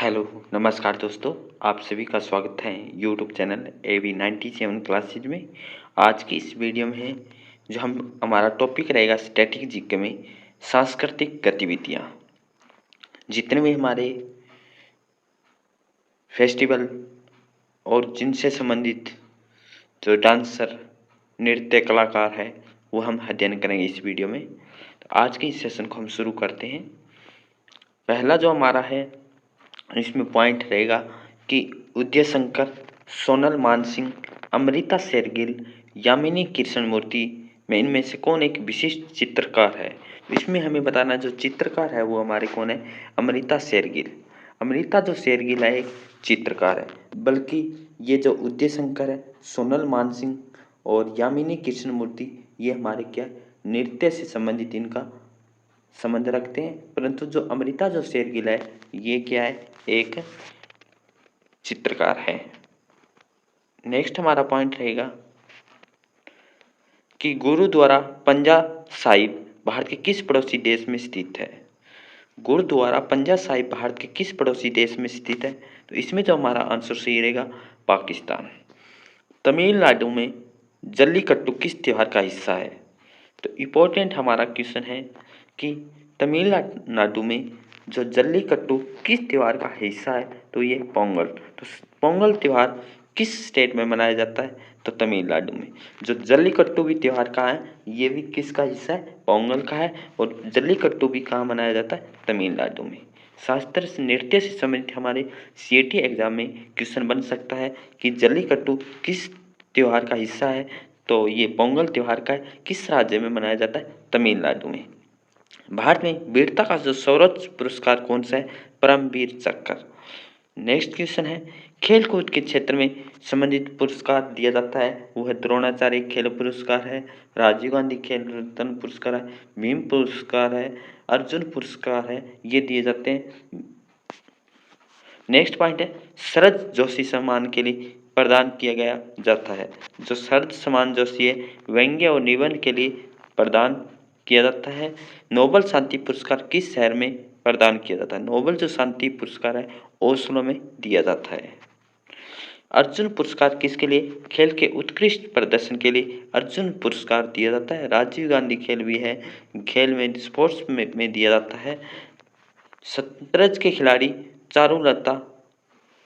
Hello, नमस्कार दोस्तों। आप सभी का स्वागत है यूट्यूब चैनल AB97 क्लासेज में। आज की इस वीडियो में जो हमारा टॉपिक रहेगा स्टैटिक जीके में सांस्कृतिक गतिविधियाँ। जितने भी हमारे फेस्टिवल और जिनसे संबंधित जो डांसर नृत्य कलाकार है वो हम अध्ययन करेंगे इस वीडियो में। तो आज के इस सेशन को हम शुरू करते हैं। पहला जो हमारा है इसमें पॉइंट रहेगा कि उदय शंकर, सोनल मानसिंह, अमृता शेरगिल, यामिनी कृष्णमूर्ति में इनमें से कौन एक विशिष्ट चित्रकार है। इसमें हमें बताना जो चित्रकार है वो हमारे कौन है, अमृता शेरगिल। अमृता जो शेरगिल है एक चित्रकार है, बल्कि ये जो उदय शंकर है, सोनल मानसिंह और यामिनी कृष्णमूर्ति ये हमारे क्या नृत्य से संबंधित इनका संबंध रखते हैं। परंतु जो अमृता जो शेरगिल है ये क्या है, एक चित्रकार है। नेक्स्ट हमारा पॉइंट रहेगा कि गुरुद्वारा पंजा साहिब भारत के किस पड़ोसी देश में स्थित है। गुरुद्वारा पंजा साहिब भारत के किस पड़ोसी देश में स्थित है। तो इसमें जो हमारा आंसर सही रहेगा पाकिस्तान। तमिलनाडु में जल्लीकट्टू किस त्योहार का हिस्सा है। तो इम्पोर्टेंट हमारा क्वेश्चन है कि तमिलनाडु में जो जल्लीकट्टू किस त्योहार का हिस्सा है। तो ये पोंगल। तो पोंगल त्यौहार किस स्टेट में मनाया जाता है। तो तमिलनाडु में। जो जल्लीकट्टू भी त्यौहार का है ये भी किसका हिस्सा है, पोंगल का है। और जल्लीकट्टू भी कहाँ मनाया जाता है, तमिलनाडु में। शास्त्र नृत्य से संबंधित हमारे CAT एग्जाम में क्वेश्चन बन सकता है कि जल्लीकट्टू किस त्योहार का हिस्सा है। तो ये पोंगल त्योहार का किस राज्य में मनाया जाता है, तमिलनाडु में। भारत में वीरता का जो सर्वोच्च पुरस्कार कौन सा है, परमवीर चक्र। नेक्स्ट क्वेश्चन है खेल कूद के क्षेत्र में संबंधित पुरस्कार दिया जाता है वो है द्रोणाचार्य खेल पुरस्कार है, राजीव गांधी खेल रत्न पुरस्कार है, भीम पुरस्कार है, अर्जुन पुरस्कार है, ये दिए जाते हैं। नेक्स्ट पॉइंट है शरद जोशी सम्मान के लिए प्रदान किया गया जाता है। जो शरद सम्मान जोशी है व्यंग्य और निबंध के लिए प्रदान किया जाता है। नोबल शांति पुरस्कार किस शहर में प्रदान किया जाता है। नोबल जो शांति पुरस्कार है ओस्लो में दिया जाता है। अर्जुन पुरस्कार किसके लिए, खेल के उत्कृष्ट प्रदर्शन के लिए अर्जुन पुरस्कार दिया जाता है। राजीव गांधी खेल भी है, खेल में स्पोर्ट्स में दिया जाता है। शतरंज के खिलाड़ी चारुलता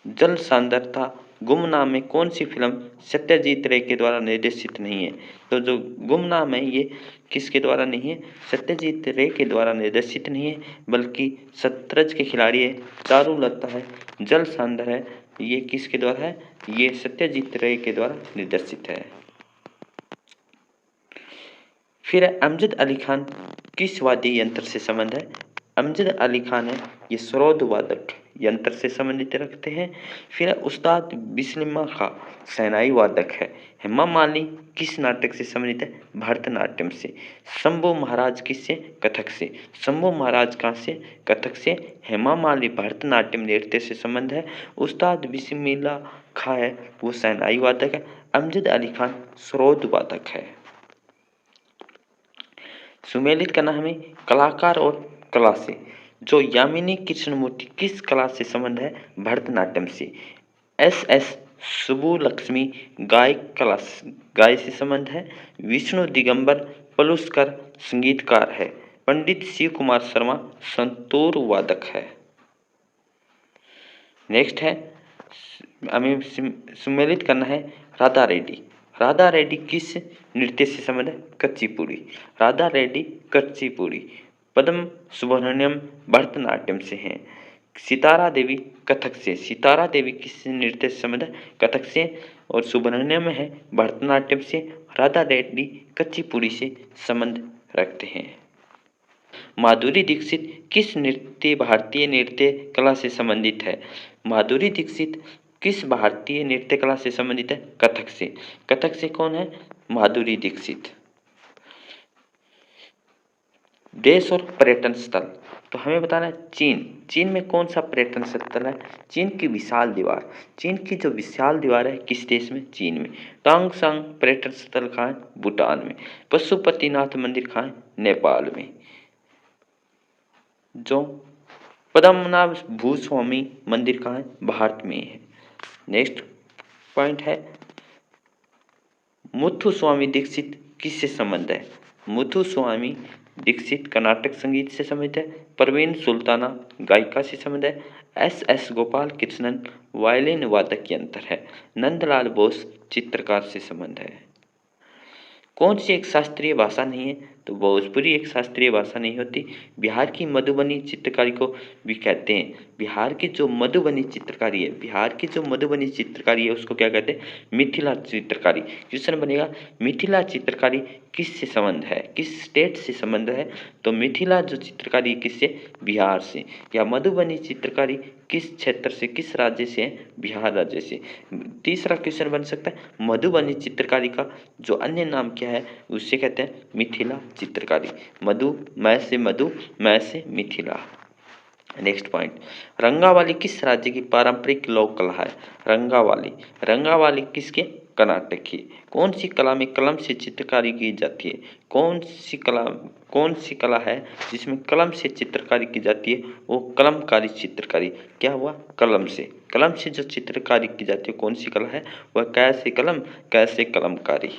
जल सांद्रता गुमनाम में कौन सी फिल्म सत्यजीत रे के द्वारा निर्देशित नहीं है। तो जो गुमनाम है ये किसके द्वारा नहीं है, सत्यजीत रे के द्वारा निर्देशित नहीं है, बल्कि शतरंज के खिलाड़ी है, चारुलता है, जल सांद्र है, ये किसके द्वारा है, ये सत्यजीत रे के द्वारा निर्देशित है। फिर अमजद अली खान किस वाद्य यंत्र से संबंध है। अमजद अली खान है ये सरोद वादक यंत्र से संबंधित रखते हैं। फिर उस्ताद बिस्मिल्लाह खां शहनाई वादक है। हेमा मालिनी किस नाटक से संबंधित है, भरतनाट्यम से। शंभू महाराज किससे, कथक से। शंभू महाराज कहाँ से, कथक से। हेमा मालिनी भरतनाट्यम नृत्य से संबंध है। उस्ताद बिस्मिल्लाह खां है वो शहनाई वादक है। अमजद अली खान सरोद वादक है। सुमेलित करना हमें कलाकार और कला से। जो यामिनी कृष्णमूर्ति किस कला से संबंध है, भरतनाट्यम से। SS सुबुलक्ष्मी गाय से संबंध है। विष्णु दिगंबर पलुस्कर संगीतकार है। पंडित शिव कुमार शर्मा संतूर वादक है। नेक्स्ट है हमें सुमेलित करना है राधा रेड्डी। राधा रेड्डी किस नृत्य से संबंध है, कच्चीपुड़ी। राधा रेड्डी कच्चीपुड़ी। पद्म सुब्रमण्यम भरतनाट्यम से हैं। सितारा देवी कथक से। सितारा देवी किस नृत्य से संबंध है, कथक से। और सुब्रमण्यम है भरतनाट्यम से। राधा रेड्डी कच्चीपुड़ी से संबंध रखते हैं। माधुरी दीक्षित किस भारतीय नृत्य कला से संबंधित है। माधुरी दीक्षित किस भारतीय नृत्य कला से संबंधित है, कथक से। कथक से कौन है, माधुरी दीक्षित। देश और पर्यटन स्थल। तो हमें बताना है चीन। चीन में कौन सा पर्यटन स्थल है, चीन की विशाल दीवार। चीन की जो विशाल दीवार है किस देश में, चीन में। टांगसांग पर्यटन स्थल कहाँ है, भूटान में। पशुपतिनाथ मंदिर कहाँ है, नेपाल में। जो पद्मनाभ भूस्वामी मंदिर कहाँ है? भारत में है। नेक्स्ट पॉइंट है, मुथुस्वामी दीक्षित किससे संबंध है? मुथुस्वामी दीक्षित कर्नाटक संगीत से संबंधित है। परवीन सुल्ताना गायिका से संबंध है। एस गोपाल कृष्णन वायलिन वादक यंत्र है। नंदलाल बोस चित्रकार से संबंध है। कौन सी एक शास्त्रीय भाषा नहीं है? तो भोजपुरी एक शास्त्रीय भाषा नहीं होती। बिहार की मधुबनी चित्रकारी को भी कहते हैं। बिहार की जो मधुबनी चित्रकारी है, बिहार की जो मधुबनी चित्रकारी है उसको क्या कहते हैं? मिथिला चित्रकारी। क्वेश्चन बनेगा, मिथिला चित्रकारी किससे संबंध है, किस स्टेट से संबंध है? तो मिथिला जो चित्रकारी किससे? बिहार से। या मधुबनी चित्रकारी किस क्षेत्र से, किस राज्य से है? बिहार राज्य से। तीसरा क्वेश्चन बन सकता है, मधुबनी चित्रकारी का जो अन्य नाम क्या है? उससे कहते हैं मिथिला चित्रकारी। मधु मैं से मिथिला। नेक्स्ट पॉइंट, रंगावली किस राज्य की पारंपरिक लोक कला है? रंगावली किसके? कर्नाटक की। कौन सी कला में कलम से चित्रकारी की जाती है? कौन सी कला है जिसमें कलम से चित्रकारी की जाती है? वो कलमकारी चित्रकारी। क्या हुआ? कलम से जो चित्रकारी की जाती है कौन सी कला है? वह कैसे कलमकारी।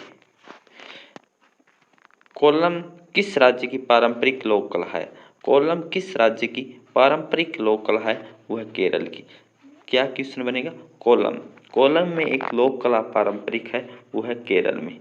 कोल्लम किस राज्य की पारंपरिक लोक कला है? कोल्लम किस राज्य की पारंपरिक लोक कला है? वह केरल की। क्या क्वेश्चन बनेगा? कोल्लम में एक लोक कला पारंपरिक है, वो है केरल में।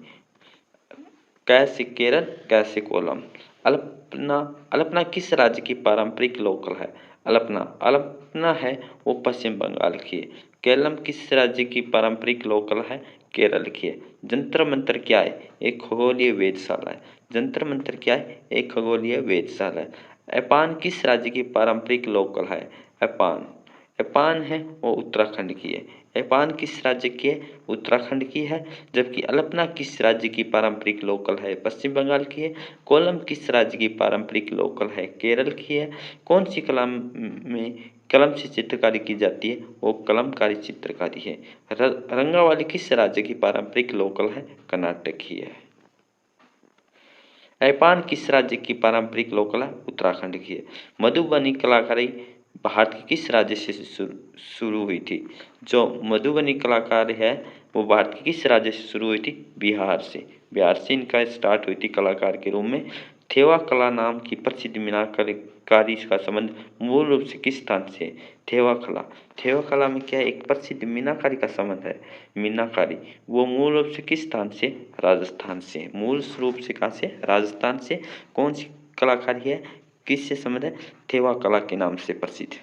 कैसे केरल, कैसे कोल्लम। अल्पना किस राज्य की पारंपरिक लोक कला है? अल्पना है वो पश्चिम बंगाल की है। केरलम किस राज्य की पारंपरिक लोक कला है? केरल की है। जंतर मंतर क्या है? एक खगोलीय वेधशाला है। जंतर मंतर क्या है? एक खगोलीय वेधशाला है। एपान किस राज्य की पारंपरिक लोक कला है? एपान है वो उत्तराखंड की है। एपान किस राज्य की है? उत्तराखंड की है। जबकि अल्पना किस राज्य की पारंपरिक लोक कला है? पश्चिम बंगाल की है। कोल्लम किस राज्य की पारंपरिक लोक कला है? केरल की है। कौन सी कला में कलम से चित्रकारी की जाती है? वो कलमकारी चित्रकारी है। रंगावली किस राज्य की पारंपरिक लोक कला है? कर्नाटक की है। ऐपान किस राज्य की पारंपरिक लोक कला? उत्तराखंड की है। मधुबनी कलाकारी भारत के किस राज्य से शुरू हुई थी? जो मधुबनी कलाकार है वो भारत के किस राज्य से शुरू हुई थी? बिहार से। बिहार से इनका स्टार्ट हुई थी कलाकार के रूप में। थेवा कला नाम की प्रसिद्ध मीनाकारी का संबंध मूल रूप से किस स्थान से? थेवा कला में क्या है? एक प्रसिद्ध मीनाकारी का संबंध है। मीनाकारी वो मूल रूप से किस स्थान से? राजस्थान से। मूल रूप से कहाँ से? राजस्थान से। कौन सी कलाकारी है? किससे संबंध है? थेवा कला के नाम से प्रसिद्ध है।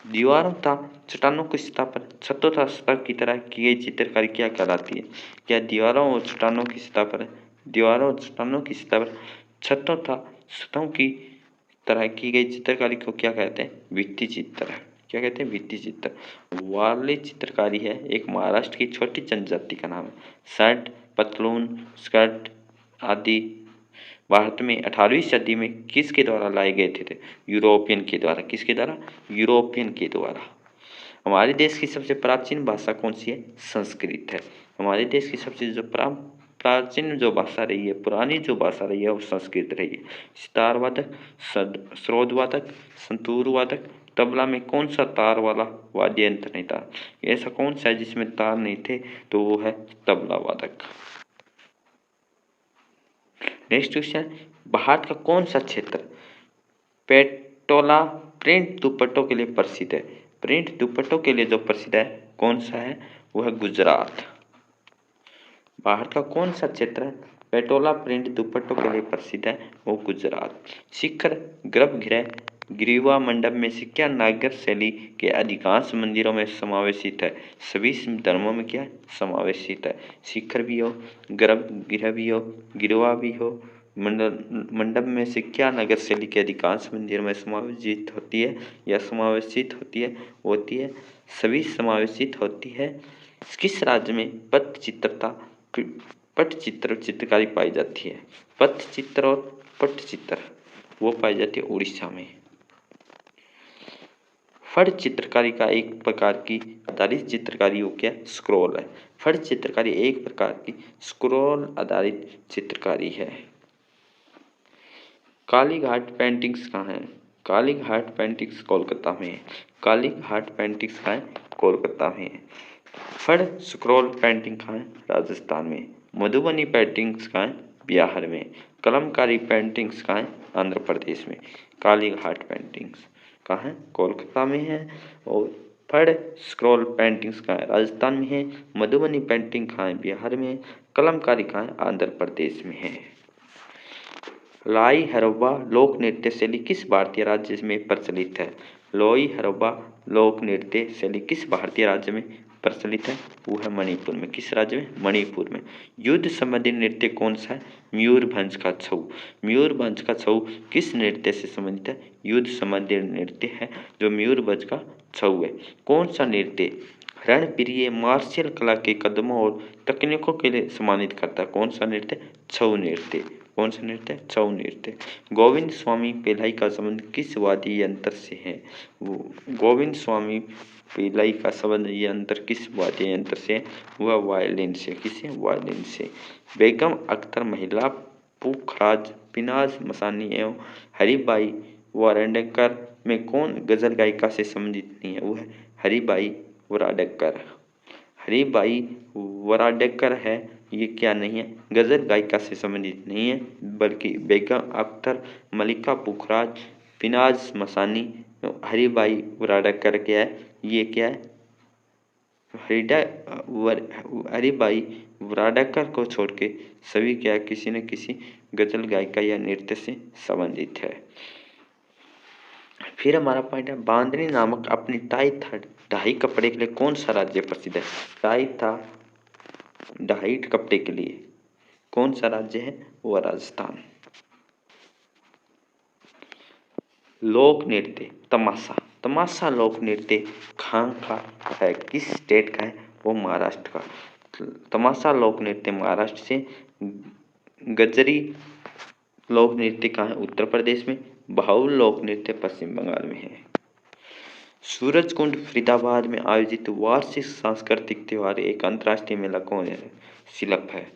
दीवारों तथा चट्टानों की सतह पर छतों तथा सतह की तरह की गई चित्रकारी क्या कहलाती है? क्या दीवारों और चट्टानों की सतह पर छतों तथा सतहों की तरह की गई चित्रकारी को क्या कहते हैं? भित्ति चित्र। क्या कहते हैं? भित्ति चित्र। वार्ले चित्रकारी है एक महाराष्ट्र की छोटी जनजाति का नाम है। शर्ट, पतलून, स्कर्ट आदि भारत में 18वीं सदी में किसके द्वारा लाए गए थे? यूरोपियन के द्वारा। किसके द्वारा? यूरोपियन के द्वारा। हमारे देश की सबसे प्राचीन भाषा कौन सी है? संस्कृत है। हमारे देश की सबसे जो प्राचीन जो भाषा रही है, पुरानी जो भाषा रही है वो संस्कृत रही है। सितार वादक, श्रोद वादक, संतूर वादक, तबला में कौन सा तार वाला वाद्य यंत्र नहीं था? ऐसा कौन सा है जिसमें तार नहीं थे? तो वो है तबला वादक। नेक्स्ट क्वेश्चन, भारत का कौन सा क्षेत्र पेटोला प्रिंट दुपट्टों के लिए प्रसिद्ध है? प्रिंट दुपट्टों के लिए जो प्रसिद्ध है कौन सा है? वो है गुजरात। भारत का कौन सा क्षेत्र है पेटोला प्रिंट दुपट्टों के लिए प्रसिद्ध है? वो गुजरात। शिखर गर्भगृह ग्रीवा मंडप में से क्या नागर शैली के अधिकांश मंदिरों में समावेशित है? सभी धर्मों में क्या है? समावेशित है। शिखर भी हो, गर्भगृह भी हो, गिरवा भी हो, मंडप में से क्या नगर शैली के अधिकांश मंदिरों में समावेशित होती है या समावेशित होती है? सभी समावेशित होती है। किस राज्य में पटचित्र चित्रकारी पाई जाती है? पटचित्र और पटचित्र वो पाई जाती है उड़ीसा में। फट चित्रकारी का एक प्रकार की आधारित चित्रकारी हो क्या? स्क्रॉल है। फट चित्रकारी एक प्रकार की स्क्रॉल आधारित चित्रकारी है। कालीघाट पेंटिंग्स कहाँ है? काली घाट पेंटिंग्स कोलकाता में है। काली घाट पेंटिंग्स कहाँ है? कोलकाता में है। फड़ स्क्रॉल पेंटिंग कहाँ है? राजस्थान में। मधुबनी पेंटिंग्स कहाँ है? बिहार में। कलमकारी पेंटिंग्स कहाँ है? आंध्र प्रदेश में। काली घाट पेंटिंग्स कहाँ है? कोलकाता में है। और फड़ स्क्रॉल पेंटिंग्स कहाँ है? राजस्थान में है। मधुबनी पेंटिंग कहाँ है? बिहार में। कलमकारी कहाँ है? आंध्र प्रदेश में है। लाई हरौबा लोक नृत्य शैली किस भारतीय राज्य में प्रचलित है? लोई हरौबा लोक नृत्य शैली किस भारतीय राज्य में प्रचलित है? वो है मणिपुर में। किस राज्य में? मणिपुर में। युद्ध संबंधी नृत्य कौन सा है? मयूरभंज का छऊ। मयूरभंज का छऊ किस नृत्य से संबंधित है? युद्ध संबंधी नृत्य है जो मयूरभंज का छऊ है। कौन सा नृत्य रणप्रिय मार्शल कला के कदमों और तकनीकों के लिए सम्मानित करता है? कौन सा नृत्य? छऊ नृत्य। कौन सा नृत्य? छऊ नृत्य। गोविंद स्वामी पिल्लई का संबंध किस वाद्य यंत्र से है? वो गोविंद स्वामी पिल्लई का संबंध यंत्र किस वाद्य यंत्र से है? वह वायलिन से। किससे? वायलिन से। बेगम अख्तर महिला पुखराज पिनाज मसानी एवं हरिबाई वारंडेकर में कौन गजल गायिका से संबंधित नहीं है? वो है हरिबाई वारंडेकर। हरिबाई वारंडेकर है, ये क्या नहीं है? गजल गायिका से संबंधित नहीं है, बल्कि बेगम अख्तर, मलिका पुखराज, पिनाज मसानी, हरिबाई वारंडेकर क्या है? ये क्या है? हरिबाई वारंडेकर को छोड़ के सभी क्या है? किसी न किसी गजल गायिका या नृत्य से संबंधित है। फिर हमारा पॉइंट है बांधनी नामक अपनी टाई था ढाई कपड़े के लिए कौन सा राज्य प्रसिद्ध है? टाई था ढाई कपड़े के लिए कौन सा राज्य है? वो राजस्थान। लोक नृत्य तमाशा। तमाशा लोक नृत्य कहाँ का है? किस स्टेट का है? वो महाराष्ट्र का। तमाशा लोक नृत्य महाराष्ट्र से। गजरी लोक नृत्य कहाँ है? उत्तर प्रदेश में। बाउल लोक नृत्य पश्चिम बंगाल में है। सूरजकुंड फरीदाबाद में आयोजित वार्षिक सांस्कृतिक त्योहार एक अंतर्राष्ट्रीय मेला कौन है? शिल्प है।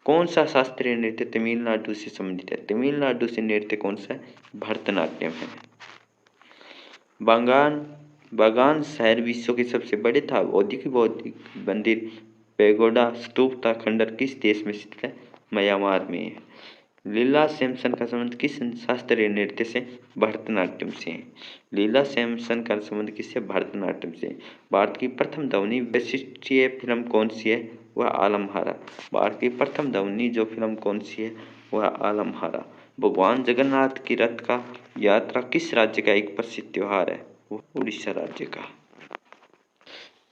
कौन सा शास्त्रीय नृत्य तमिलनाडु से संबंधित है? तमिलनाडु से नृत्य कौन सा है? भरतनाट्यम है। बागान शहर विश्व के सबसे बड़े था बौद्धिक मंदिर पेगोडा स्तूप था खंडर किस देश में स्थित है? म्यांमार में है। लीला सैमसन का संबंध किस शास्त्रीय नृत्य से? भरतनाट्यम से। लीला सैमसन का संबंध किससे? भरतनाट्यम से। भारत की प्रथम ध्वनि वैशिष्ट्रीय फिल्म कौन सी है? वह आलम आरा। भारत की प्रथम ध्वनि जो फिल्म कौन सी है? वह आलम आरा। भगवान जगन्नाथ की रथ का यात्रा किस राज्य का एक प्रसिद्ध त्योहार है? वो उड़ीसा राज्य का।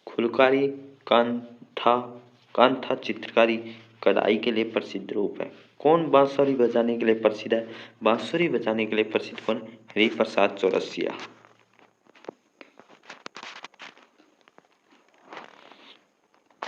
फुलकारी कांथा चित्रकारी कढ़ाई के लिए प्रसिद्ध रूप है। कौन बांसुरी बजाने के लिए प्रसिद्ध है? बांसुरी बजाने के लिए प्रसिद्ध कौन? हरिप्रसाद चौरसिया।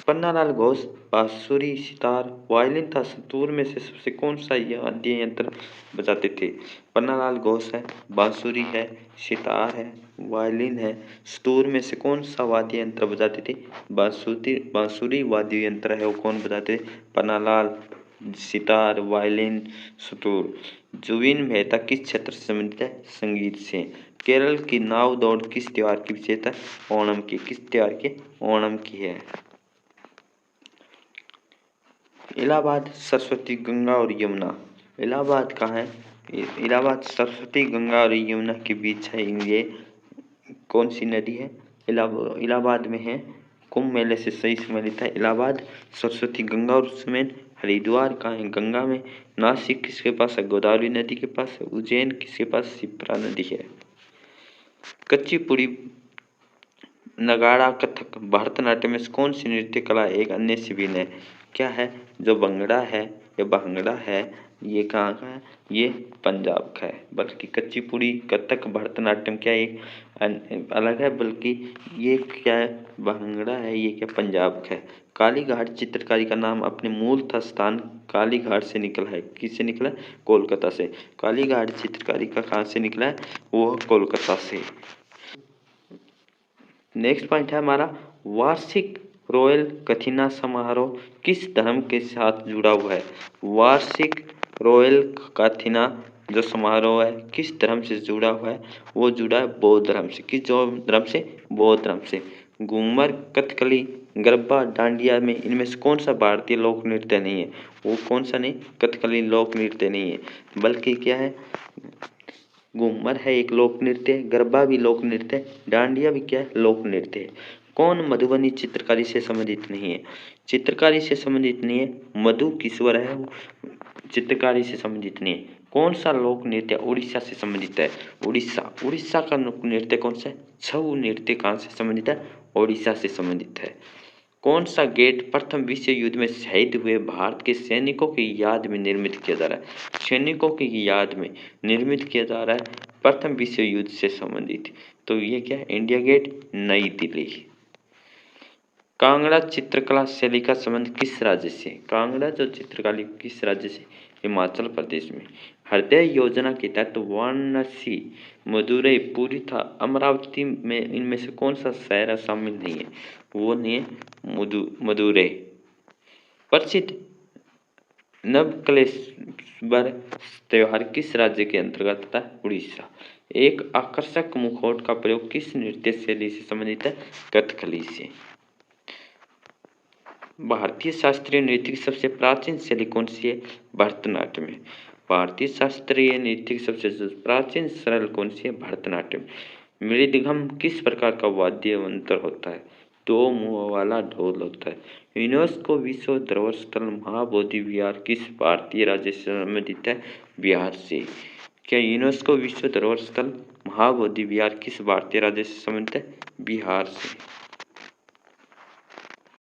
पन्नालाल घोष बांसुरी सितार वायलिन था संतूर में से सबसे कौन सा वाद्य यंत्र बजाते थे? पन्नालाल घोष है, बांसुरी है, सितार है, वायलिन है। संतूर में से कौन सा वाद्य यंत्र बजाते थे? बांसुरी वाद्य यंत्र है वो कौन बजाते थे? पन्नालाल। सितार, वायलिन, संतूर। जुबिन मेहता किस क्षेत्र से संबंधित है? संगीत से। केरल की नाव दौड़ किस त्योहार की विशेषता है? ओणम की। किस त्योहार की? ओणम की है। इलाहाबाद सरस्वती गंगा और यमुना। इलाहाबाद कहाँ है? इलाहाबाद सरस्वती गंगा और यमुना के बीच है। ये कौन सी नदी है? इलाहाबाद में है। कुंभ मेले से सही संबंधित है। इलाहाबाद सरस्वती गंगा और समेत। हरिद्वार कहाँ है? गंगा में। नासिक किसके पास है? गोदावरी नदी के पास है। उज्जैन किसके पास? शिप्रा नदी है। कुचिपुड़ी नगाड़ा कथक भरतनाट्यम में कौन सी नृत्य कला एक अन्य से भिन्न है? क्या है? जो भंगड़ा है या भांगड़ा है ये कहाँ का है? ये पंजाब का है। बल्कि कुचिपुड़ी कथक भरतनाट्यम क्या एक अलग है, बल्कि ये क्या है? भांगड़ा है। ये क्या? पंजाब का है। कालीघाट चित्रकारी का नाम अपने मूल स्थान कालीघाट से निकला है। किससे निकला है? कोलकाता से। कालीघाट चित्रकारी का कहाँ से निकला है? वो कोलकाता से। नेक्स्ट पॉइंट है हमारा वार्षिक रॉयल कथीना समारोह किस धर्म के साथ जुड़ा हुआ है? वार्षिक रॉयल कथीना जो समारोह है किस धर्म से जुड़ा हुआ है? वो जुड़ा है बौद्ध धर्म से। किस जो धर्म से? बौद्ध धर्म से। घूमर, कथकली, गरबा, डांडिया में इनमें से कौन सा भारतीय लोक नृत्य नहीं है? वो कौन सा नहीं? कथकली लोक नृत्य नहीं है, बल्कि क्या है? घूमर है एक लोक नृत्य, गरबा भी लोक नृत्य है, डांडिया भी क्या है? लोक नृत्य है। कौन मधुबनी चित्रकारी से संबंधित नहीं है? चित्रकारी से संबंधित नहीं है, मधु किशोर है वो चित्रकारी से संबंधित नहीं है। कौन सा लोक नृत्य उड़ीसा से संबंधित है? उड़ीसा। उड़ीसा का नृत्य कौन सा है? छऊ नृत्य कहाँ से संबंधित है? उड़ीसा से संबंधित है। कौन सा गेट प्रथम विश्व युद्ध में शहीद हुए भारत के सैनिकों की याद में निर्मित किया जा रहा है? सैनिकों की याद में निर्मित किया जा रहा है, प्रथम विश्व युद्ध से संबंधित। तो ये क्या है? इंडिया गेट, नई दिल्ली। कांगड़ा चित्रकला शैली का संबंध किस राज्य से? कांगड़ा जो चित्रकला किस राज्य से? हिमाचल प्रदेश में। हृदय योजना के तहत वाराणसी, मदुरई, पुरी था अमरावती में इनमें से कौन सा शहर शामिल नहीं है? वो नहीं है मदुरई। प्रसिद्ध नवकलेश्वर त्योहार किस राज्य के अंतर्गत आता है? उड़ीसा। एक आकर्षक मुखौट का प्रयोग किस नृत्य शैली से संबंधित है? कथकली से। भारतीय शास्त्रीय नृत्य की सबसे प्राचीन शैली कौन सी है? भरतनाट्यम है। भारतीय शास्त्रीय नृत्य की सबसे प्राचीन शैली कौन सी है? भरतनाट्यम। मृदंगम किस प्रकार का वाद्य यंत्र होता है? दो मुंह वाला ढोल होता है। यूनेस्को विश्व धरोहर स्थल महाबोधि विहार किस भारतीय राज्य से संबंधित है? बिहार से। क्या यूनेस्को विश्व धरोहर स्थल महाबोधि विहार किस भारतीय राज्य से संबंधित है? बिहार से।